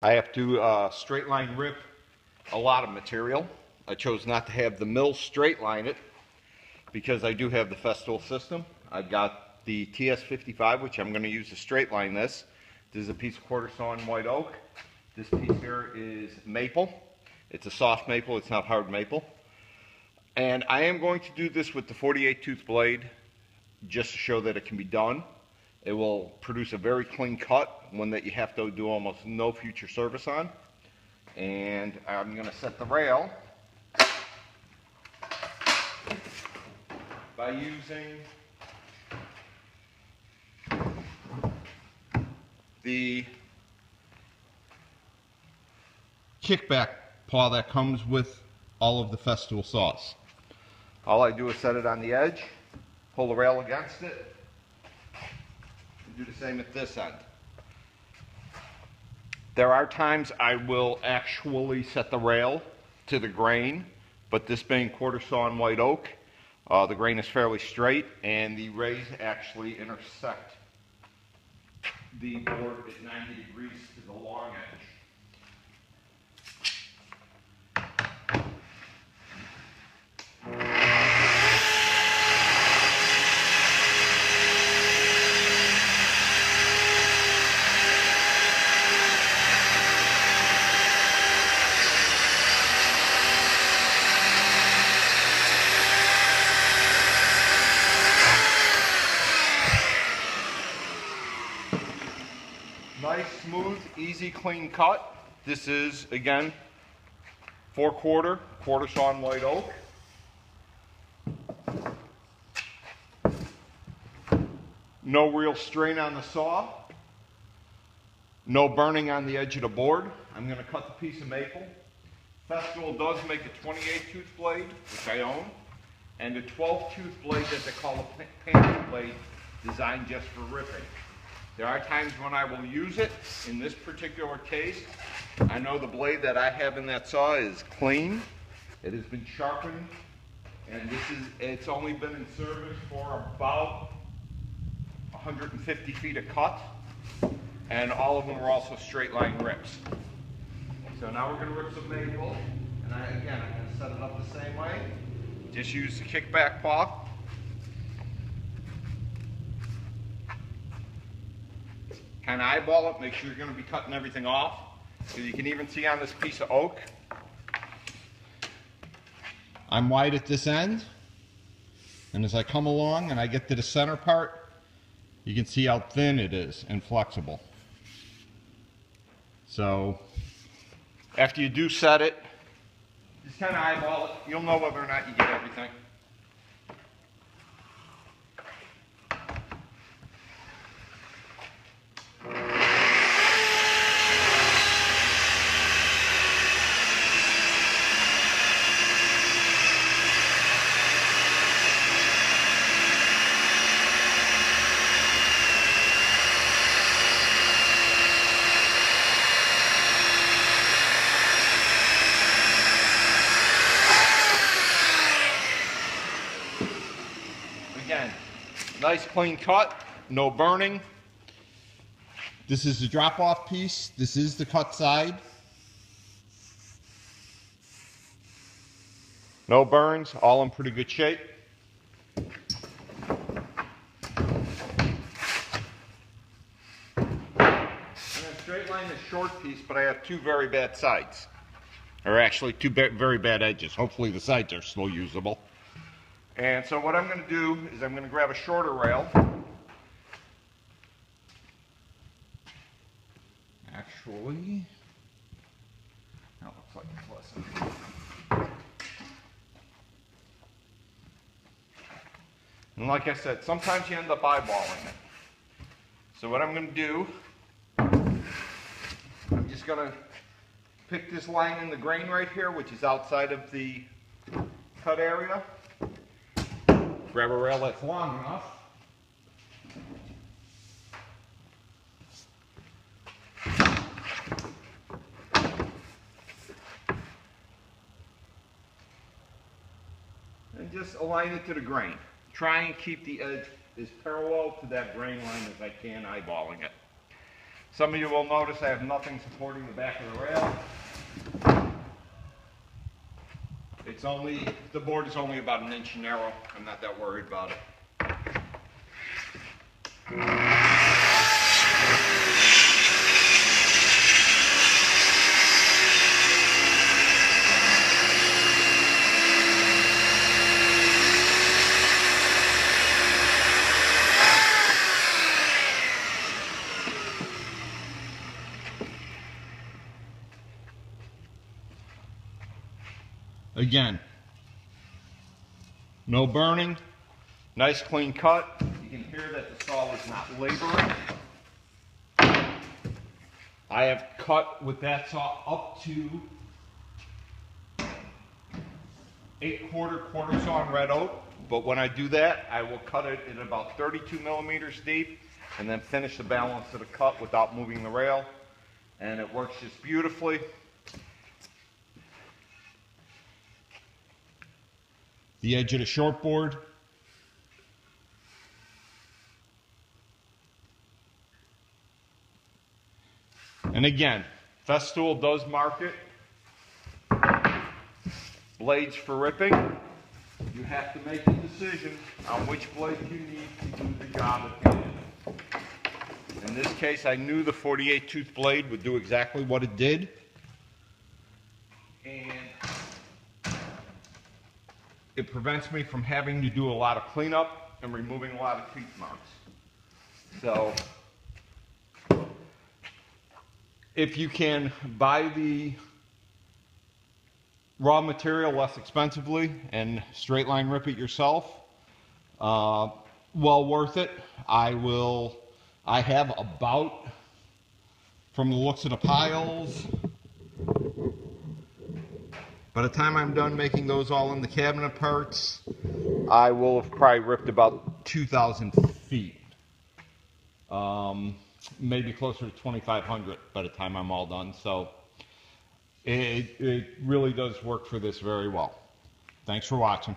I have to straight line rip a lot of material. I chose not to have the mill straight line it because I do have the Festool system. I've got the TS-55, which I'm going to use to straight line this. This is a piece of quarter sawn white oak. This piece here is maple. It's a soft maple, it's not hard maple. And I am going to do this with the 48 tooth blade just to show that it can be done. It will produce a very clean cut, one that you have to do almost no future service on. And I'm going to set the rail by using the kickback paw that comes with all of the Festool saws. All I do is set it on the edge, pull the rail against it, and do the same at this end. There are times I will actually set the rail to the grain, but this being quarter sawn white oak, the grain is fairly straight and the rays actually intersect the board at 90 degrees to the long edge. Nice, smooth, easy, clean cut. This is, again, 4/4 quarter sawn white oak. No real strain on the saw. No burning on the edge of the board. I'm going to cut the piece of maple. Festool does make a 28 tooth blade, which I own, and a 12 tooth blade that they call a pantry blade, designed just for ripping. There are times when I will use it. In this particular case, I know the blade that I have in that saw is clean. It has been sharpened, and it's only been in service for about 150 feet of cut, and all of them are also straight line rips. So now we're going to rip some maple, and I'm going to set it up the same way. Just use the kickback paw. Kind of eyeball it, make sure you're going to be cutting everything off. So you can even see on this piece of oak, I'm wide at this end, and as I come along and I get to the center part, you can see how thin it is and flexible. So after you do set it, just kind of eyeball it. You'll know whether or not you get everything. Again, nice clean cut, no burning. This is the drop-off piece. This is the cut side. No burns, all in pretty good shape. And then straight line is short piece, but I have two very bad sides. Or actually two very bad edges. Hopefully the sides are still usable. And so what I'm going to do is I'm going to grab a shorter rail. Actually, that looks like it's less. And like I said, sometimes you end up eyeballing it. So what I'm going to do, I'm just going to pick this line in the grain right here, which is outside of the cut area. Grab a rail that's long enough. And just align it to the grain. Try and keep the edge as parallel to that grain line as I can, eyeballing it. Some of you will notice I have nothing supporting the back of the rail. The board is only about 1 inch narrow. I'm not that worried about it. Again, no burning, nice clean cut. You can hear that the saw was not laboring. I have cut with that saw up to 8/4 saw in red oak, but when I do that, I will cut it at about 32 millimeters deep and then finish the balance of the cut without moving the rail, and it works just beautifully. The edge of the shortboard. And again, Festool does market blades for ripping. You have to make a decision on which blade you need to do the job at the end. In this case, I knew the 48 tooth blade would do exactly what it did. And it prevents me from having to do a lot of cleanup and removing a lot of teeth marks. So, if you can buy the raw material less expensively and straight line rip it yourself, well worth it. I have about, from the looks of the piles, by the time I'm done making those all in the cabinet parts, I will have probably ripped about 2,000 feet. Maybe closer to 2,500 by the time I'm all done. So it really does work for this very well. Thanks for watching.